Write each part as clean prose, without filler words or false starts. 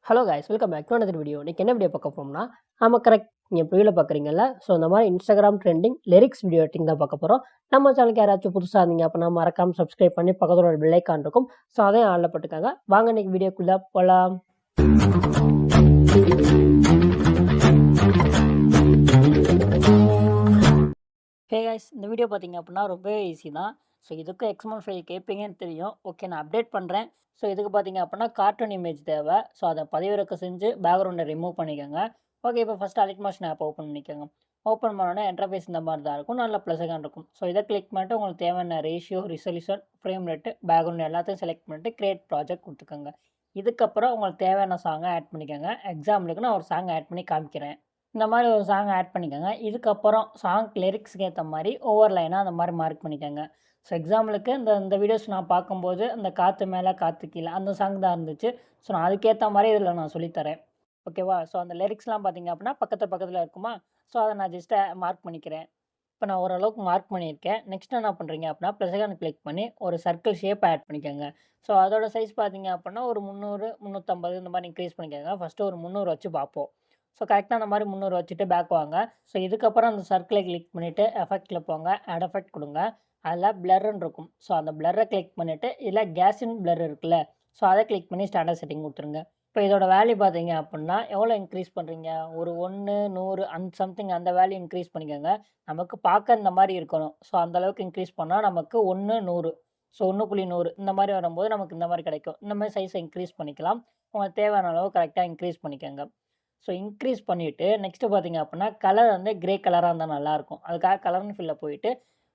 Hello guys, welcome back to another video. இன்னைக்கு என்ன video பார்க்க போறோம்னா, ஆமாம் கரெக்ட், நீங்கள் இப்போ வீடியோ பார்க்குறீங்கல்ல. ஸோ இந்த மாதிரி Instagram trending lyrics video editing தான் பார்க்க போகிறோம். நம்ம சேனலுக்கு யாராச்சும் புதுசாக இருந்தீங்க அப்படின்னா மறக்காம சப்ஸ்கிரைப் பண்ணி பக்கத்தில் ஒரு பெல் ஐக்கான் இருக்கும். ஸோ அதையும் ஆளில் போட்டுக்காங்க. வாங்க இன்னைக்கு வீடியோக்குள்ளே போகலாம். ஹே கைஸ், இந்த வீடியோ பார்த்தீங்க அப்படின்னா ரொம்பவே ஈஸி தான். ஸோ இதுக்கு எக்ஸ்எம்எல் ஃபைல் கேட்பீங்கன்னு தெரியும். ஓகே, நான் அப்டேட் பண்ணுறேன். ஸோ இதுக்கு பார்த்தீங்க அப்படின்னா கார்ட்டூன் இமேஜ் தேவை. ஸோ அதை பதிவிறக்கம் செஞ்சு பேக்ரவுண்டை ரிமூவ் பண்ணிக்கோங்க. ஓகே, இப்போ ஃபஸ்ட்டு அலிட் மோஷன் ஆப் ஓப்பன் பண்ணிக்கோங்க. ஓப்பன் பண்ணோன்னே இன்டர்ஃபேஸ் இந்த மாதிரி தான் இருக்கும். நல்ல ப்ளஸாக இருக்கும். ஸோ இதை கிளிக் பண்ணிட்டு உங்களுக்கு தேவையான ratio, resolution, frame rate, background எல்லாத்தையும் செலக்ட் பண்ணிட்டு கிரியேட் ப்ராஜெக்ட் கொடுத்துக்கோங்க. இதுக்கப்புறம் உங்களுக்கு தேவையான சாங்கை ஆட் பண்ணிக்கோங்க. எக்ஸாம்பிளுக்கு நான் ஒரு சாங் ஆட் பண்ணி காமிக்கிறேன். இந்த மாதிரி ஒரு சாங் ஆட் பண்ணிக்கோங்க. இதுக்கப்புறம் சாங் லிரிக்ஸ்க்கு ஏற்ற மாதிரி ஒவ்வொரு லைனாக அந்த மாதிரி மார்க் பண்ணிக்கோங்க. ஸோ எக்ஸாம்பிளுக்கு இந்த வீடியோஸ் நான் பார்க்கும்போது அந்த காற்று மேலே காற்று கீழே அந்த சாங் தான் இருந்துச்சு. ஸோ நான் அதுக்கேற்ற மாதிரி இதில் நான் சொல்லித்தரேன். ஓகேவா? ஸோ அந்த லிரிக்ஸ்லாம் பார்த்தீங்க அப்படின்னா பக்கத்தில் இருக்குமா? ஸோ அதை நான் ஜஸ்ட்டு மார்க் பண்ணிக்கிறேன். இப்போ நான் ஓரளவுக்கு மார்க் பண்ணியிருக்கேன். நெக்ஸ்ட் என்ன பண்ணுறீங்க அப்படின்னா ப்ளஸ் ஐகானை கிளிக் பண்ணி ஒரு சர்க்கிள் ஷேப் ஆட் பண்ணிக்கோங்க. ஸோ அதோட சைஸ் பார்த்தீங்க அப்படின்னா ஒரு 300, 350 இந்த மாதிரி இன்க்ரீஸ் பண்ணிக்கோங்க. ஃபஸ்ட்டு ஒரு 300 வச்சு பார்ப்போம். ஸோ கரெக்டாக அந்த மாதிரி 300 வச்சுட்டு பேக் வாங்க. ஸோ இதுக்கப்புறம் அந்த சர்க்கிளை கிளிக் பண்ணிவிட்டு எஃபெக்ட்டில் போங்க. ஆட் எஃபெக்ட் கொடுங்க. அதில் பிளர்ன்னு இருக்கும். ஸோ அந்த பிளரை கிளிக் பண்ணிவிட்டு இதில் கேஸின் பிளர் இருக்குல்ல, ஸோ அதை கிளிக் பண்ணி ஸ்டாண்டர்ட் செட்டிங் கொடுத்துருங்க. இப்போ இதோட வேல்யூ பார்த்தீங்க அப்படின்னா எவ்வளோ இன்க்ரீஸ் பண்ணுறீங்க? ஒரு 1, 100 சம்திங் அந்த வேல்யூ இன்க்ரீஸ் பண்ணிக்கோங்க. நமக்கு பார்க்க இந்த மாதிரி இருக்கணும். ஸோ அந்தளவுக்கு இன்க்ரீஸ் பண்ணால் நமக்கு 1, 100. ஸோ 1.100 இந்த மாதிரி வரும்போது நமக்கு இந்த மாதிரி கிடைக்கும். இந்த மாதிரி சைஸை இன்க்ரீஸ் பண்ணிக்கலாம். உங்களுக்கு தேவையான அளவு கரெக்டாக இன்க்ரீஸ் பண்ணிக்கோங்க. ஸோ இன்க்ரீஸ் பண்ணிவிட்டு நெக்ஸ்ட்டு பார்த்தீங்க அப்படின்னா கலர் வந்து கிரே கலராக இருந்தால் நல்லாயிருக்கும். அதுக்காக கலர்னு ஃபில்ல போயிட்டு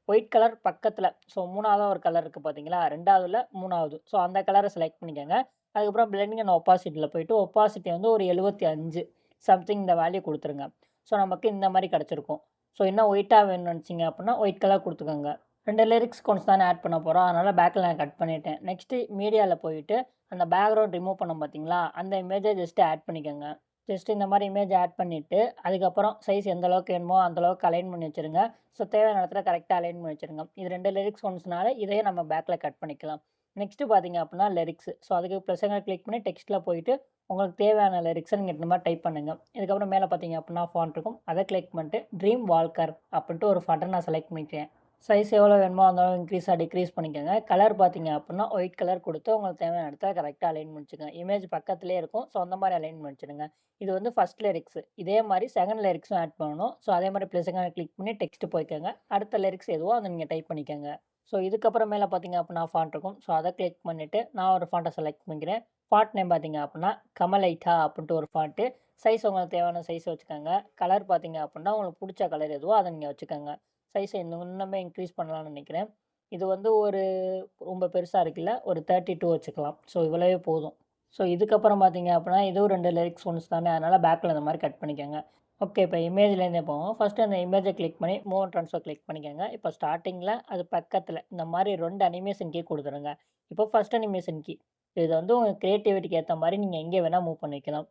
ஒயிட் கலர் பக்கத்தில், ஸோ 3ஆவதாக ஒரு கலர் இருக்குது பார்த்தீங்களா? 2ஆவதுல 3ஆவது. ஸோ அந்த கலரை செலக்ட் பண்ணிக்கோங்க. அதுக்கப்புறம் பிளெண்டிங் அண்ட் ஒப்பாசிட்டியில் போயிட்டு ஒப்பாசிட்டி வந்து ஒரு 75 சம்திங் இந்த வேல்யூ கொடுத்துருங்க. ஸோ நமக்கு இந்த மாதிரி கிடச்சிருக்கும். ஸோ இன்னும் ஒயிட்டாக வேணும்னு நினச்சிங்க அப்படின்னா ஒயிட் கலர் கொடுத்துக்கோங்க. 2 லிரிக்ஸ் கொஞ்சம் தானே ஆட் பண்ண போகிறோம். அதனால் பேக்கில் நான் கட் பண்ணிட்டேன். நெக்ஸ்ட்டு மீடியாவில் போயிட்டு அந்த பேக்ரவுண்ட் ரிமூவ் பண்ணோம் பார்த்தீங்களா? அந்த இமேஜை ஜஸ்ட்டு ஆட் பண்ணிக்கோங்க. ஜஸ்ட் இந்த மாதிரி இமேஜ் ஆட் பண்ணிவிட்டு அதுக்கப்புறம் சைஸ் எந்த அளவுக்கு வேணுமோ அந்தளவுக்கு அலைன் பண்ணி வச்சுருங்க. ஸோ தேவையான இடத்துல கரெக்டாக அலைன் பண்ணி வச்சுருங்க. இது 2 லிரிக்ஸ் ஒன்ஸ்னால இதையே நம்ம பேக்கில் கட் பண்ணிக்கலாம். நெக்ஸ்ட்டு பார்த்தீங்க அப்படின்னா லிரிக்ஸ். ஸோ அதுக்கு ப்ளஸ்ஸை கிளிக் பண்ணி டெக்ஸ்ட்டில் போயிட்டு உங்களுக்கு தேவையான லிரிக்ஸை நீங்கள் இந்த மாதிரி டைப் பண்ணுங்கள். இதுக்கப்புறம் மேலே பார்த்தீங்க அப்படின்னா ஃபாண்ட் இருக்கும். அதை கிளிக் பண்ணிட்டு ட்ரீம் வால்கர் அப்படின்ட்டு ஒரு ஃபாண்ட்டை நான் செலக்ட் பண்ணிக்கிறேன். சைஸ் எவ்வளோ வேணுமோ அந்த அளவு இன்க்ரீஸாக டிக்ரீஸ் பண்ணிக்கோங்க. கலர் பார்த்தீங்க அப்படின்னா ஒயிட் கலர் கொடுத்து உங்களுக்கு தேவையான இடத்துல கரெக்டாக அலைன் பண்ணிச்சுங்க. இமேஜ் பக்கத்துலேயே இருக்கும். ஸோ அந்த மாதிரி அலைன் பண்ணிச்சிடுங்க. இது வந்து ஃபஸ்ட் லிரிக்ஸ். இதே மாதிரி செகண்ட் லிரிக்ஸும் ஆட் பண்ணணும். ஸோ அதே மாதிரி ப்ளஸ்ஸை கிளிக் பண்ணி டெக்ஸ்ட்டு போய்க்கோங்க. அடுத்த லிரிக்ஸ் எதுவோ அதை நீங்கள் டைப் பண்ணிக்கோங்க. ஸோ இதுக்கப்புறம் மேலே பார்த்தீங்க அப்படின்னா ஃபாண்ட் இருக்கும். ஸோ அதை கிளிக் பண்ணிவிட்டு நான் ஒரு ஃபாண்ட்டை செலக்ட் பண்ணிக்கிறேன். ஃபாண்ட் நேம் பார்த்தீங்க அப்படின்னா கமலைட்டா அப்படின்ட்டு ஒரு ஃபாண்ட்டு. சைஸ் உங்களுக்கு தேவையான சைஸ் வச்சுக்கோங்க. கலர் பார்த்தீங்க அப்படின்னா உங்களுக்கு பிடிச்ச கலர் எதுவோ அதை நீங்கள் வச்சுக்கோங்க. சைஸை இன்னுமே இன்க்ரீஸ் பண்ணலாம்னு நினைக்கிறேன். இது வந்து ஒரு ரொம்ப பெருசாக இருக்குல்ல, ஒரு 32 வச்சுக்கலாம். ஸோ இவ்வளவே போதும். ஸோ இதுக்கப்புறம் பார்த்தீங்க அப்படின்னா இதுவும் 2 லிரிக்ஸ் ஒன்ஸ் தானே, அதனால் பேக்கில் இந்த மாதிரி கட் பண்ணிக்கோங்க. ஓகே, இப்போ இமேஜ்லேருந்தே போவோம். ஃபஸ்ட்டு அந்த இமேஜை கிளிக் பண்ணி மூவ் அண்ட் ட்ரான்ஸ்ஃபர் கிளிக் பண்ணிக்கோங்க. இப்போ ஸ்டார்டிங்கில் அது பக்கத்தில் இந்த மாதிரி 2 அனிமேஷன் கீ கொடுத்துருங்க. இப்போ ஃபஸ்ட் அனிமேஷன் கீ இது வந்து உங்கள் க்ரியேட்டிவிட்டிக்கு ஏற்ற மாதிரி நீங்கள் எங்கே வேணால் மூவ் பண்ணிக்கலாம்.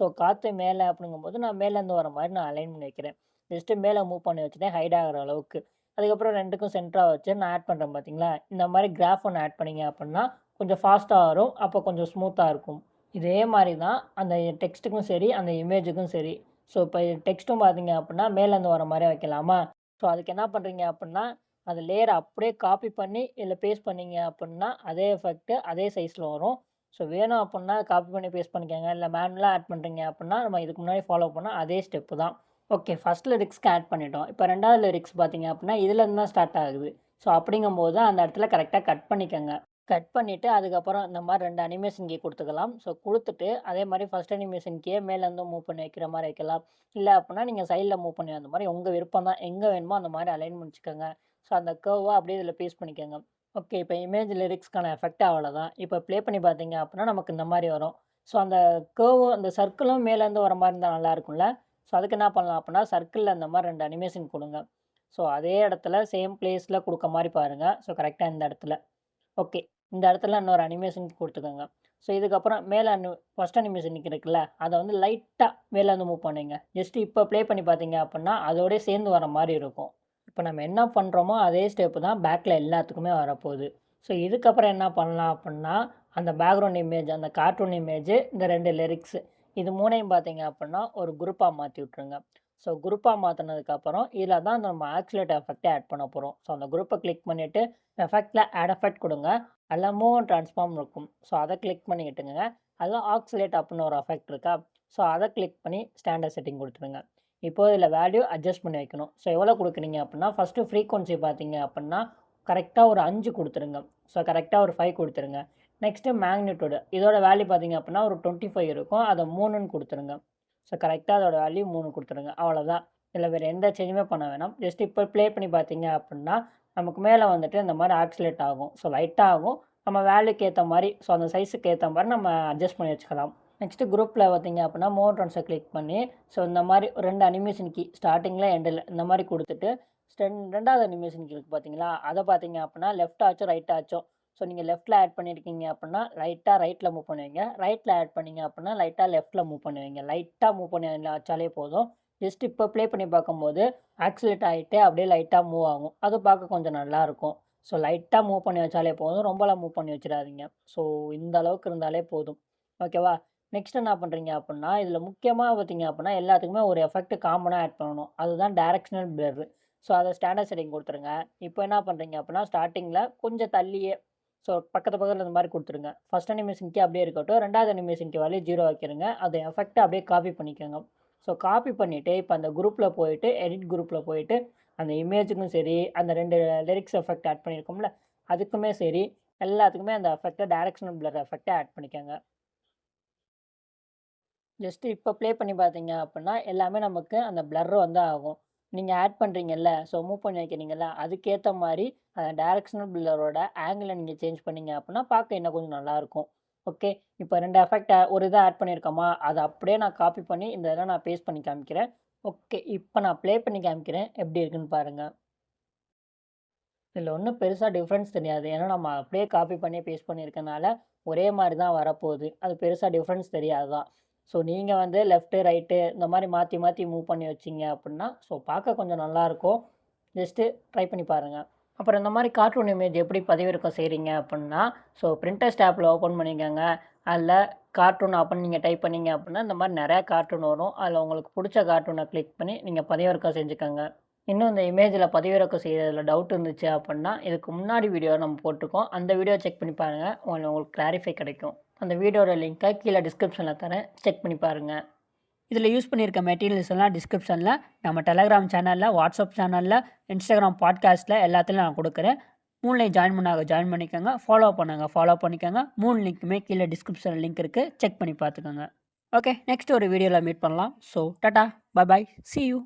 ஸோ காற்று மேலே அப்படிங்கும்போது நான் மேலேருந்து வர மாதிரி நான் அலைன் பண்ணி வைக்கிறேன். ஜஸ்ட்டு மேலே மூவ் பண்ணி வச்சுட்டேன் ஹைட் ஆகிற அளவுக்கு. அதுக்கப்புறம் 2க்கும் சென்டராக வச்சு நான் ஆட் பண்ணுறேன் பார்த்தீங்களா? இந்த மாதிரி கிராஃப் ஒன்று ஆட் பண்ணிங்க அப்படின்னா கொஞ்சம் ஃபாஸ்ட்டாக வரும். அப்போ கொஞ்சம் ஸ்மூத்தாக இருக்கும். இதே மாதிரி தான் அந்த டெக்ஸ்ட்டுக்கும் சரி, அந்த இமேஜுக்கும் சரி. ஸோ இப்போ டெக்ஸ்ட்டும் பார்த்தீங்க அப்படின்னா மேலேருந்து வர மாதிரி வைக்கலாமா? ஸோ அதுக்கு என்ன பண்ணுறீங்க அப்படின்னா அந்த லேயரை அப்படியே காப்பி பண்ணி இதில் பேஸ்ட் பண்ணிங்க அப்படின்னா அதே எஃபெக்ட்டு அதே சைஸில் வரும். ஸோ வேணும் அப்படின்னா காப்பி பண்ணி பேஸ்ட் பண்ணிக்கோங்க. இல்லை மேனுவலாக ஆட் பண்ணுறீங்க அப்படின்னா நம்ம இதுக்கு முன்னாடி ஃபாலோ பண்ணால் அதே ஸ்டெப்பு தான். ஓகே, ஃபஸ்ட் லிரிக்ஸ்க்கு ஆட் பண்ணிட்டோம். இப்போ 2வது லிரிக்ஸ் பார்த்தீங்க அப்படின்னா இதுலேருந்து தான் ஸ்டார்ட் ஆகுது. ஸோ அப்படிங்கும்போது அந்த இடத்துல கரெக்டாக கட் பண்ணிக்கோங்க. கட் பண்ணிவிட்டு அதுக்கப்புறம் இந்த மாதிரி 2 அனிமேஷன் கீ கொடுத்துக்கலாம். ஸோ கொடுத்துட்டு அதே மாதிரி ஃபஸ்ட் அனிமேஷன் கீயை மேலேருந்து மூவ் பண்ணி வைக்கிற மாதிரி வைக்கலாம். இல்லை அப்படின்னா நீங்கள் சைடில் மூவ் பண்ணி அந்த மாதிரி உங்கள் விருப்பம் தான். எங்கே வேணுமோ அந்த மாதிரி அலைன் பண்ணிச்சுக்கோங்க. ஸோ அந்த கர்வை அப்படியே இதில் பேஸ்ட் பண்ணிக்கோங்க. ஓகே, இப்போ இமேஜ் லிரிக்ஸ்க்கான எஃபெக்ட் அவ்வளோதான். இப்போ ப்ளே பண்ணி பார்த்தீங்க அப்படின்னா நமக்கு இந்த மாதிரி வரும். ஸோ அந்த கர்வும் அந்த சர்க்கிளும் மேலேருந்து வர மாதிரி இருந்தால் நல்லாயிருக்கும்ல. ஸோ அதுக்கு என்ன பண்ணலாம் அப்படின்னா சர்க்கிளில் அந்த மாதிரி 2 அனிமேஷன் கொடுங்க. ஸோ அதே இடத்துல சேம் பிளேஸில் கொடுக்க மாதிரி பாருங்கள். ஸோ கரெக்டாக இந்த இடத்துல. ஓகே, இந்த இடத்துல இன்னொரு அனிமேஷன் கொடுத்துக்கோங்க. ஸோ இதுக்கப்புறம் மேலே ஃபஸ்ட் அனிமேஷன் இருக்குல்ல, அதை வந்து லைட்டாக மேலேருந்து மூவ் பண்ணுங்க. ஜஸ்ட்டு இப்போ ப்ளே பண்ணி பார்த்தீங்க அப்படின்னா அதோடய சேர்ந்து வர மாதிரி இருக்கும். இப்போ நம்ம என்ன பண்ணுறோமோ அதே ஸ்டெப்பு தான் பேக்கில் எல்லாத்துக்குமே வரப்போகுது. ஸோ இதுக்கப்புறம் என்ன பண்ணலாம் அப்படின்னா அந்த பேக்ரவுண்ட் இமேஜ், அந்த கார்ட்டூன் இமேஜ், இந்த 2 லிரிக்ஸு இது 3யும் பார்த்தீங்க அப்படின்னா ஒரு குரூப்பாக மாற்றி விட்ருங்க. ஸோ குரூப்பாக மாற்றினதுக்கப்புறம் இதில் தான் நம்ம ஆக்சிலேட் எஃபெக்ட்டை ஆட் பண்ண போகிறோம். ஸோ அந்த குரூப்பை கிளிக் பண்ணிவிட்டு எஃபெக்டில் ஆட் எஃபெக்ட் கொடுங்க. அதில் மூவ் அண்ட் ட்ரான்ஸ்ஃபார்ம் இருக்கும். ஸோ அதை கிளிக் பண்ணிக்கிட்டுங்க. அதில் ஆக்சிலேட் அப்படின்னு ஒரு எஃபெக்ட் இருக்கா, ஸோ அதை கிளிக் பண்ணி ஸ்டாண்டர்ட் செட்டிங் கொடுத்துருங்க. இப்போ இதில் வேல்யூ அட்ஜஸ்ட் பண்ணி வைக்கணும். ஸோ எவ்வளோ கொடுக்குறீங்க அப்படின்னா ஃபஸ்ட்டு ஃப்ரீக்வன்சி பார்த்தீங்க அப்படின்னா கரெக்டாக ஒரு 5 கொடுத்துருங்க. ஸோ கரெக்டாக ஒரு 5 கொடுத்துருங்க. நெக்ஸ்ட்டு மேக்னிட்யூடு இதோட வேல்யூ பார்த்தீங்க அப்படின்னா ஒரு 25 இருக்கும். அதை 3ன்னு கொடுத்துருங்க. ஸோ கரெக்டாக அதோட வேல்யூ 3 கொடுத்துருங்க. அவ்வளோதான். இதில் வேறு எந்த சேஞ்சுமே பண்ண வேணாம். ஜஸ்ட் இப்போ ப்ளே பண்ணி பார்த்தீங்க அப்படின்னா நமக்கு மேலே வந்துட்டு இந்த மாதிரி ஆக்சிலேட் ஆகும். ஸோ லைட்டாக ஆகும். நம்ம வேல்யூக்கு ஏற்ற மாதிரி, ஸோ அந்த சைஸுக்கு ஏற்ற மாதிரி நம்ம அட்ஜஸ்ட் பண்ணி வச்சுக்கலாம். நெக்ஸ்ட்டு குரூப்பில் பார்த்தீங்க அப்படின்னா மோர் ட்ரான்ஸை கிளிக் பண்ணி ஸோ இந்த மாதிரி 2 அனிமேஷன் கீ ஸ்டார்டிங்கில் எண்டில் இந்த மாதிரி கொடுத்துட்டு 2வது அனிமேஷன் கீ இருக்குது பார்த்தீங்களா, அதை பார்த்தீங்க அப்படின்னா லெஃப்ட் ஆச்சும் ரைட் ஆச்சும், ஸோ நீங்கள் லெஃப்ட்டில் ஆட் பண்ணியிருக்கீங்க அப்படின்னா லைட்டாக ரைட்டில் மூவ் பண்ணுவீங்க. ரைட்டில் ஆட் பண்ணீங்க அப்படின்னா லைட்டாக லெஃப்ட்டில் மூவ் பண்ணுவீங்க. லைட்டாக மூவ் பண்ணி வச்சாலே போதும். ஜஸ்ட் இப்போ ப்ளே பண்ணி பார்க்கும்போது ஆக்சிலேட் ஆகிட்டு அப்படியே லைட்டாக மூவ் ஆகும். அது பார்க்க கொஞ்சம் நல்லாயிருக்கும். ஸோ லைட்டாக மூவ் பண்ணி வச்சாலே போதும். ரொம்பலாம் மூவ் பண்ணி வச்சிடாதீங்க. ஸோ இந்த அளவுக்கு இருந்தாலே போதும். ஓகேவா? நெக்ஸ்ட் என்ன பண்ணுறீங்க அப்படின்னா இதில் முக்கியமாக பார்த்தீங்க அப்படின்னா எல்லாத்துக்குமே ஒரு எஃபெக்ட் காமனாக ஆட் பண்ணணும். அதுதான் டைரக்ஷனல் பிளர். ஸோ அதை ஸ்டாண்டர்ட் செட்டிங் கொடுத்துருங்க. இப்போ என்ன பண்ணுறீங்க அப்படின்னா ஸ்டார்டிங்கில் கொஞ்சம் தள்ளியே, ஸோ பக்கத்தில் இந்த மாதிரி கொடுத்துருங்க. ஃபஸ்ட் அனிமேஷனுக்கே அப்படியே இருக்கட்டும். 2வது அனிமேஷனுக்கு வேல்யூ 0 வைக்கிறங்க. அதை எஃபெக்ட்டை அப்படியே காப்பி பண்ணிக்கோங்க. ஸோ காப்பி பண்ணிவிட்டு இப்போ அந்த குரூப்பில் போயிட்டு எடிட் குரூப்பில் போயிட்டு அந்த இமேஜுக்கும் சரி, அந்த 2 லிரிக்ஸ் எஃபெக்ட் ஆட் பண்ணியிருக்கோம்ல அதுக்குமே சரி, எல்லாத்துக்குமே அந்த எஃபெக்ட்டை டைரக்ஷனல் பிளர் எஃபெக்ட்டை ஆட் பண்ணிக்கோங்க. ஜஸ்ட்டு இப்போ ப்ளே பண்ணி பார்த்தீங்க அப்படின்னா எல்லாமே நமக்கு அந்த பிளர் வந்து ஆகும். நீங்கள் ஆட் பண்ணுறீங்கல்ல, ஸோ மூவ் பண்ணி வைக்கிறீங்கல்ல, அதுக்கேற்ற மாதிரி அந்த டைரக்ஷனல் பில்லரோட ஆங்கிளை நீங்கள் சேஞ்ச் பண்ணீங்க அப்படின்னா பார்க்க இன்னும் கொஞ்சம் நல்லாயிருக்கும். ஓகே, இப்போ 2 எஃபெக்ட்டை ஒரு இதை ஆட் பண்ணியிருக்கோமா, அதை அப்படியே நான் காப்பி பண்ணி இந்த இதில் நான் பேஸ்ட் பண்ணி காமிக்கிறேன். ஓகே, இப்போ நான் ப்ளே பண்ணி காமிக்கிறேன். எப்படி இருக்குன்னு பாருங்கள். இதில் ஒன்றும் பெருசாக டிஃப்ரென்ஸ் தெரியாது. ஏன்னா நம்ம அப்படியே காப்பி பண்ணி பேஸ்ட் பண்ணியிருக்கனால ஒரே மாதிரி தான் வரப்போகுது. அது பெருசாக டிஃப்ரென்ஸ் தெரியாது தான். ஸோ நீங்கள் வந்து லெஃப்ட்டு, ரைட்டு இந்த மாதிரி மாற்றி மாற்றி மூவ் பண்ணி வச்சிங்க அப்படின்னா ஸோ பார்க்க கொஞ்சம் நல்லாயிருக்கும். ஜஸ்ட்டு ட்ரை பண்ணி பாருங்கள். அப்புறம் இந்த மாதிரி கார்ட்டூன் இமேஜ் எப்படி பதிவிறக்கம் செய்கிறீங்க அப்படின்னா ஸோ பிரிண்டர்ஸ் ஆப்பில் ஓப்பன் பண்ணிக்கோங்க. அதில் கார்ட்டூன் அப்படின்னு நீங்கள் டைப் பண்ணீங்க அப்படின்னா இந்த மாதிரி நிறையா கார்ட்டூன் வரும். அதில் உங்களுக்கு பிடிச்ச கார்ட்டூனை கிளிக் பண்ணி நீங்கள் பதிவிறக்கம் செஞ்சுக்கோங்க. இன்னும் இந்த இமேஜில் பதிவிறக்கம் செய்யறதுல டவுட் இருந்துச்சு அப்படின்னா இதுக்கு முன்னாடி வீடியோ நம்ம போட்டிருக்கோம். அந்த வீடியோ செக் பண்ணி பாருங்கள். உங்களுக்கு கிளாரிஃபை கிடைக்கும். அந்த வீடியோட லிங்க்கை கீழே டிஸ்கிரிப்ஷனில் தரேன். செக் பண்ணி பாருங்கள். இதில் யூஸ் பண்ணியிருக்க மெட்டீரியல்ஸ் எல்லாம் டிஸ்கிரிப்ஷனில், நம்ம டெலகிராம் சேனலில், வாட்ஸ்அப் சேனலில், இன்ஸ்டாகிராம் பாட்காஸ்ட்டில் எல்லாத்துலையும் நான் கொடுக்குறேன். 3லையும் ஜாயின் பண்ணிக்கோங்க. ஃபாலோ பண்ணிக்கோங்க. 3 லிங்க்குமே கீழே டிஸ்கிரிப்ஷனில் லிங்க் இருக்குது. செக் பண்ணி பார்த்துக்கோங்க. ஓகே, நெக்ஸ்ட் ஒரு வீடியோவில் மீட் பண்ணலாம். So Tata, bye bye, see you.